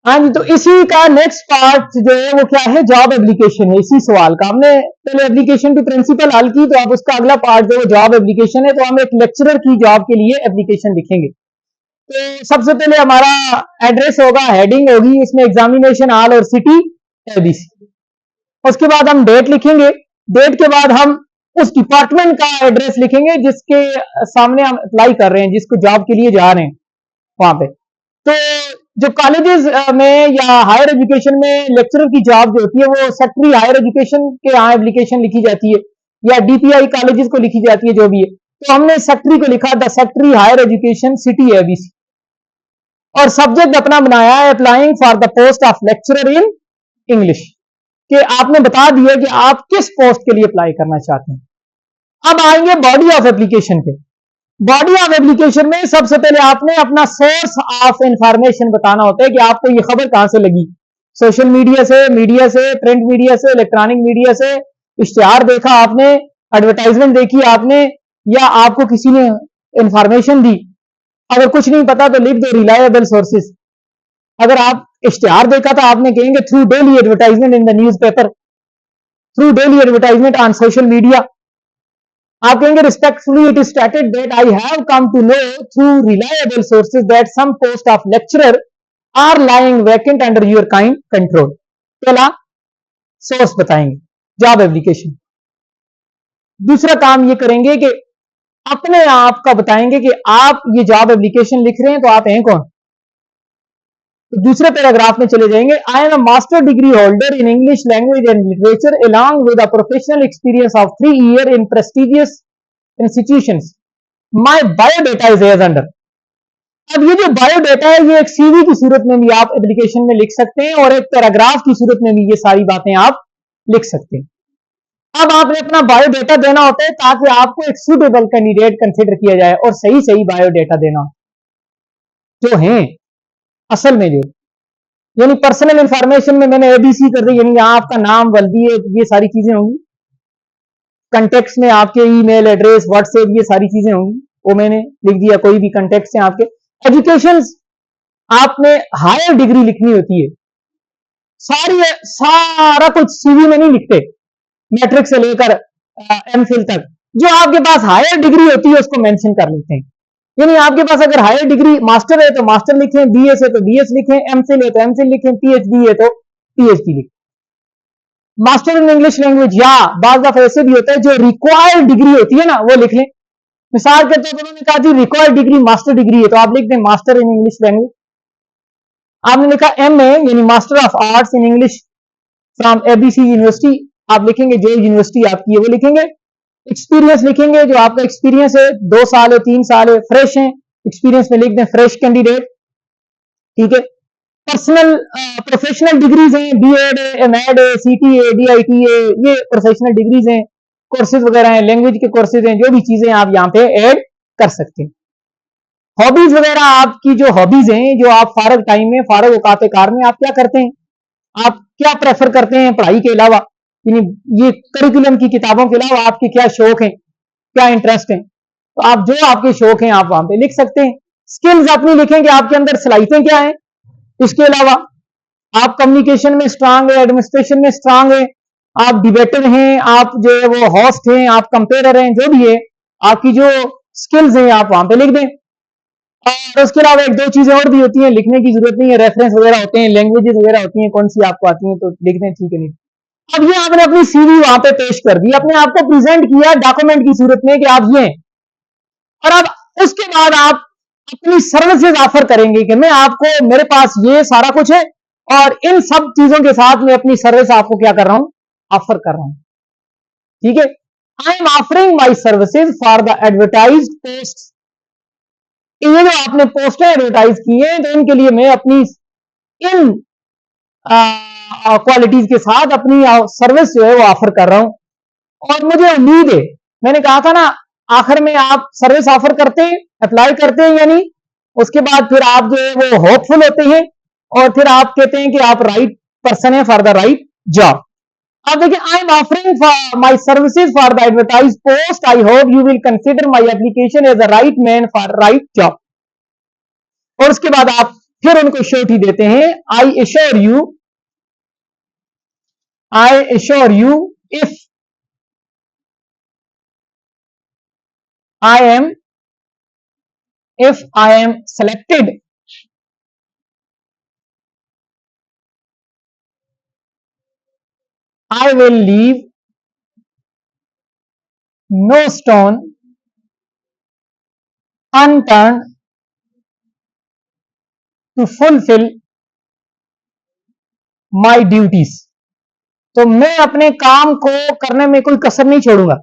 हाँ जी, तो इसी का नेक्स्ट पार्ट जो है वो क्या है, जॉब एप्लीकेशन है। इसी सवाल का हमने पहले एप्लीकेशन टू प्रिंसिपल हल की, तो अब उसका अगला पार्ट जो है जॉब एप्लीकेशन है। तो हम एक लेक्चरर की जॉब के लिए एप्लीकेशन लिखेंगे। तो सबसे पहले हमारा एड्रेस होगा, हेडिंग होगी इसमें एग्जामिनेशन हॉल और सिटी एबीसी। उसके बाद हम डेट लिखेंगे, डेट के बाद हम उस डिपार्टमेंट का एड्रेस लिखेंगे जिसके सामने हम अप्लाई कर रहे हैं, जिसको जॉब के लिए जा रहे हैं वहां पे। तो जो कॉलेजेस में या हायर एजुकेशन में लेक्चरर की जॉब जो होती है वो सेक्रेटरी हायर एजुकेशन के यहाँ एप्लीकेशन लिखी जाती है, या डीपीआई कॉलेजेस को लिखी जाती है, जो भी है। तो हमने सेक्रेटरी को लिखा, the secretary higher education city ABC, और सब्जेक्ट अपना बनाया है applying for the post of lecturer in English, कि आपने बता दिया कि आप किस पोस्ट के लिए अप्लाई करना चाहते हैं। अब आएंगे बॉडी ऑफ एप्लीकेशन पे। बॉडी ऑफ एप्लीकेशन में सबसे पहले आपने अपना सोर्स ऑफ इंफॉर्मेशन बताना होता है कि आपको ये खबर कहां से लगी, सोशल मीडिया से, प्रिंट मीडिया से, इलेक्ट्रॉनिक मीडिया से, इश्तिहार देखा आपने, एडवर्टाइजमेंट देखी आपने, या आपको किसी ने इंफॉर्मेशन दी। अगर कुछ नहीं पता तो लिख दो रिलायबल सोर्सेज। अगर आप इश्तिहार देखा तो आपने कहेंगे through daily advertisement in the newspaper, through daily advertisement on social media. आप कहेंगे respectfully it is stated that I have come to know through reliable sources that some post of lecturer are lying vacant under your kind control. पहला source बताएंगे job application. दूसरा काम ये करेंगे कि अपने आप का बताएंगे कि आप ये जॉब एप्लीकेशन लिख रहे हैं तो आप हैं कौन। तो दूसरे पैराग्राफ में चले जाएंगे, I am a master degree holder in English language and literature along with a professional experience of 3 year in prestigious institutions, my biodata is as under. अब ये जो बायोडाटा है ये एक सीवी की सूरत में भी आप एप्लीकेशन में लिख सकते हैं, और एक पैराग्राफ की सूरत में भी ये सारी बातें आप लिख सकते हैं। अब आपने अपना बायोडाटा देना होता है ताकि आपको एक सूटेबल कैंडिडेट कंसिडर किया जाए, और सही सही बायोडाटा देना जो है असल में, जो यानी पर्सनल इंफॉर्मेशन में मैंने एबीसी कर दी, यानी यहाँ आपका नाम, वर्दी, ये सारी चीजें होंगी। कंटेक्ट में आपके ईमेल एड्रेस, व्हाट्सएप, ये सारी चीजें होंगी, वो मैंने लिख दिया। कोई भी कंटेक्ट है आपके। एजुकेशन आपने हायर डिग्री लिखनी होती है, सारा कुछ सीवी में नहीं लिखते, मैट्रिक से लेकर एमफिल तक। जो आपके पास हायर डिग्री होती है उसको मेंशन कर लेते हैं। यानी आपके पास अगर हायर डिग्री मास्टर है तो मास्टर लिखें, बीएस है तो बीएस लिखें, एमफिल है तो एमफिल लिखें, पीएचडी है तो पीएचडी लिखें। मास्टर इन इंग्लिश लैंग्वेज, या बाज़ दफा ऐसे भी होता है जो रिक्वायर्ड डिग्री होती है ना, वो लिख लें। मिसाल के तौर पर उन्होंने कहा जी रिक्वायर्ड डिग्री मास्टर डिग्री है, तो आप लिख दें मास्टर इन इंग्लिश लैंग्वेज। आपने लिखा एमए यानी master of arts in English from ABC university, आप लिखेंगे जो यूनिवर्सिटी आपकी है वो लिखेंगे। एक्सपीरियंस लिखेंगे, जो आपका एक्सपीरियंस है 2 साल है, 3 साल है, फ्रेश है, एक्सपीरियंस में लिख दें फ्रेश कैंडिडेट। ठीक है। पर्सनल प्रोफेशनल डिग्रीज हैं, बीएड है, एमएड है, सीटीए, डीआईटी है, ये प्रोफेशनल डिग्रीज हैं। कोर्सेज वगैरह हैं, लैंग्वेज के कोर्सेज हैं, जो भी चीजें आप यहाँ पे ऐड कर सकते हैं। हॉबीज वगैरह, आपकी जो हॉबीज हैं, जो आप फारग टाइम में, फारग औकात कार में आप क्या करते हैं, आप क्या प्रेफर करते हैं पढ़ाई के अलावा, यानी ये करिकुलम की किताबों के अलावा आपके क्या शौक हैं, क्या इंटरेस्ट हैं। तो आप जो आपके शौक हैं आप वहां पे लिख सकते हैं। स्किल्स अपनी लिखेंगे, आपके अंदर सलाहियतें क्या हैं। इसके अलावा आप कम्युनिकेशन में स्ट्रांग है, एडमिनिस्ट्रेशन में स्ट्रांग है, आप डिबेटर हैं, आप जो है वो होस्ट हैं, आप कंपेयर हैं, जो भी है आपकी जो स्किल्स हैं आप वहां पे लिख दें। और उसके अलावा 1-2 चीजें और भी होती हैं, लिखने की जरूरत नहीं है, रेफरेंस वगैरह होते हैं, लैंग्वेजेस वगैरह होती हैं, कौन सी आपको आती हैं तो लिख दें, ठीक है नहीं। अब ये आपने अपनी सीवी वहां पे पेश कर दी, अपने आप को प्रेजेंट किया डॉक्यूमेंट की सूरत में कि आप ये हैं। और अब उसके बाद आप अपनी सर्विसेज ऑफर करेंगे कि मैं आपको, मेरे पास ये सारा कुछ है और इन सब चीजों के साथ मैं अपनी सर्विस आपको क्या कर रहा हूं, ऑफर कर रहा हूं। ठीक है। आई am offering my services for the advertise post. ये जो आपने पोस्टें एडवर्टाइज की हैं तो इनके लिए मैं अपनी इन क्वालिटीज के साथ अपनी सर्विस जो है वो ऑफर कर रहा हूं। और मुझे उम्मीद है, मैंने कहा था ना आखिर में आप सर्विस ऑफर करते हैं, अप्लाई करते हैं, यानी उसके बाद फिर आप जो है वो होपफुल होते हैं और फिर आप कहते हैं कि आप राइट पर्सन है फॉर द राइट जॉब। अब देखिए, I am offering my services for the advertise post, I hope you will consider my application as a right man for right job. और उसके बाद आप फिर उनको श्योरिटी देते हैं, I assure you if I am selected, I will leave no stone unturned to fulfill my duties. तो मैं अपने काम को करने में कोई कसर नहीं छोड़ूंगा।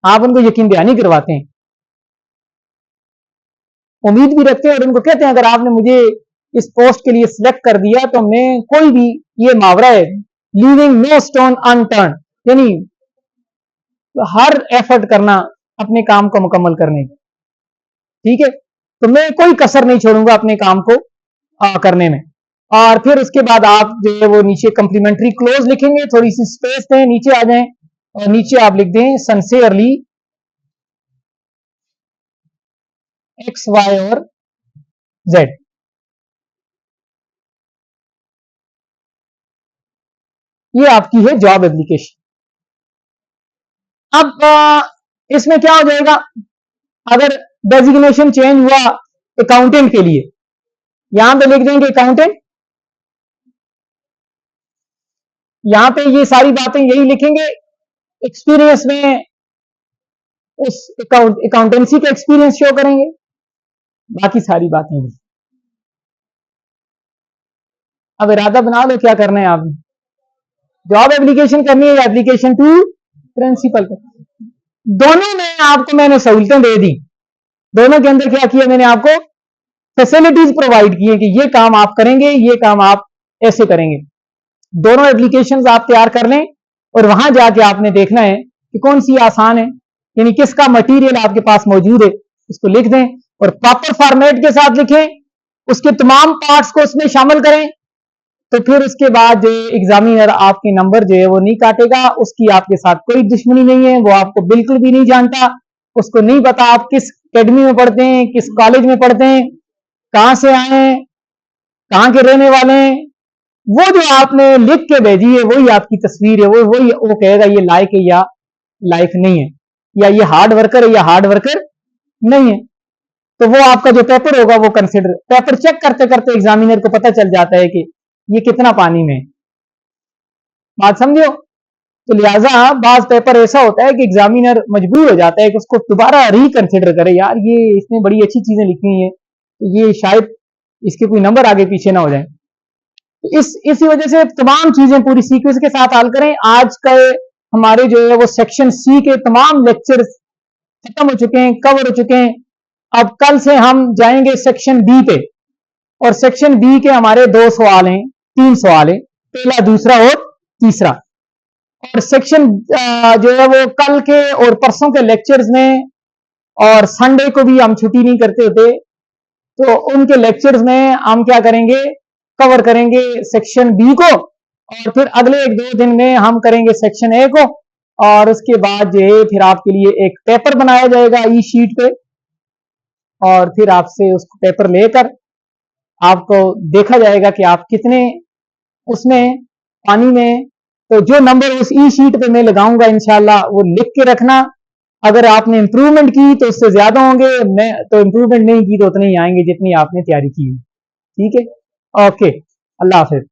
आप उनको यकीन दहानी करवाते हैं, उम्मीद भी रखते हैं और उनको कहते हैं अगर आपने मुझे इस पोस्ट के लिए सिलेक्ट कर दिया तो मैं कोई भी, ये मुहावरा है लीविंग नो स्टोन अनटर्न, यानी हर एफर्ट करना अपने काम को मुकम्मल करने की, ठीक है। तो मैं कोई कसर नहीं छोड़ूंगा अपने काम को करने में। और फिर उसके बाद आप जो है वो नीचे कम्प्लीमेंट्री क्लोज लिखेंगे, थोड़ी सी स्पेस दें, नीचे आ जाएं और नीचे आप लिख दें सिंसियरली एक्स वाई और जेड। ये आपकी है जॉब एप्लीकेशन। अब इसमें क्या हो जाएगा, अगर डेजिग्नेशन चेंज हुआ अकाउंटेंट के लिए, यहां पे लिख देंगे अकाउंटेंट, यहां पे ये सारी बातें यही लिखेंगे। एक्सपीरियंस में उस अकाउंटेंसी का एक्सपीरियंस शो करेंगे, बाकी सारी बातें भी। अब इरादा बना लो क्या करना है आपने, जॉब एप्लीकेशन करनी है या एप्लीकेशन टू प्रिंसिपल। दोनों में आपको मैंने सहूलतें दे दी, दोनों के अंदर क्या किया मैंने आपको फैसिलिटीज प्रोवाइड की है कि ये काम आप करेंगे, ये काम आप ऐसे करेंगे। दोनों एप्लीकेशंस आप तैयार कर लें और वहां जाके आपने देखना है कि कौन सी आसान है, यानी किसका मटेरियल आपके पास मौजूद है, उसको लिख दें और प्रॉपर फॉर्मेट के साथ लिखें, उसके तमाम पार्ट्स को उसमें शामिल करें। तो फिर उसके बाद जो एग्जामिनर आपके नंबर जो है वो नहीं काटेगा, उसकी आपके साथ कोई दुश्मनी नहीं है, वो आपको बिल्कुल भी नहीं जानता, उसको नहीं पता आप किस अकेडमी में पढ़ते हैं, किस कॉलेज में पढ़ते हैं, कहां से आए हैं, कहां के रहने वाले हैं। वो जो आपने लिख के भेजी है वही आपकी तस्वीर है, वो कहेगा ये लायक है या लायक नहीं है, या ये हार्ड वर्कर है या हार्ड वर्कर नहीं है। तो वो आपका जो पेपर होगा वो कंसिडर, पेपर चेक करते करते एग्जामिनर को पता चल जाता है कि ये कितना पानी में है, बात समझो। तो लिहाजा बाज पेपर ऐसा होता है कि एग्जामिनर मजबूर हो जाता है कि उसको दोबारा रिकंसिडर करे, यार ये इसने बड़ी अच्छी चीजें लिखी हुई है, तो ये शायद इसके कोई नंबर आगे पीछे ना हो जाए। तो इसी वजह से तमाम चीजें पूरी सीक्वेंस के साथ हल करें। आज का हमारे जो है वो सेक्शन सी के तमाम लेक्चर्स खत्म हो चुके हैं, कवर हो चुके हैं। अब कल से हम जाएंगे सेक्शन बी पे, और सेक्शन बी के हमारे 2 सवाल हैं, 3 सवाल है, पहला, दूसरा और तीसरा। और सेक्शन जो है वो कल के और परसों के लेक्चर्स में, और संडे को भी हम छुट्टी नहीं करते होते, तो उनके लेक्चर्स में हम क्या करेंगे, कवर करेंगे सेक्शन बी को, और फिर अगले 1-2 दिन में हम करेंगे सेक्शन ए को। और उसके बाद जो है फिर आपके लिए एक पेपर बनाया जाएगा ई शीट पे, और फिर आपसे उस पेपर लेकर आपको देखा जाएगा कि आप कितने उसमें पानी में। तो जो नंबर उस ई शीट पे मैं लगाऊंगा इंशाल्लाह वो लिख के रखना। अगर आपने इंप्रूवमेंट की तो उससे ज्यादा होंगे, मैं तो इंप्रूवमेंट नहीं की तो उतने ही आएंगे जितनी आपने तैयारी की। ठीक है, ओके, अल्लाह हाफिज।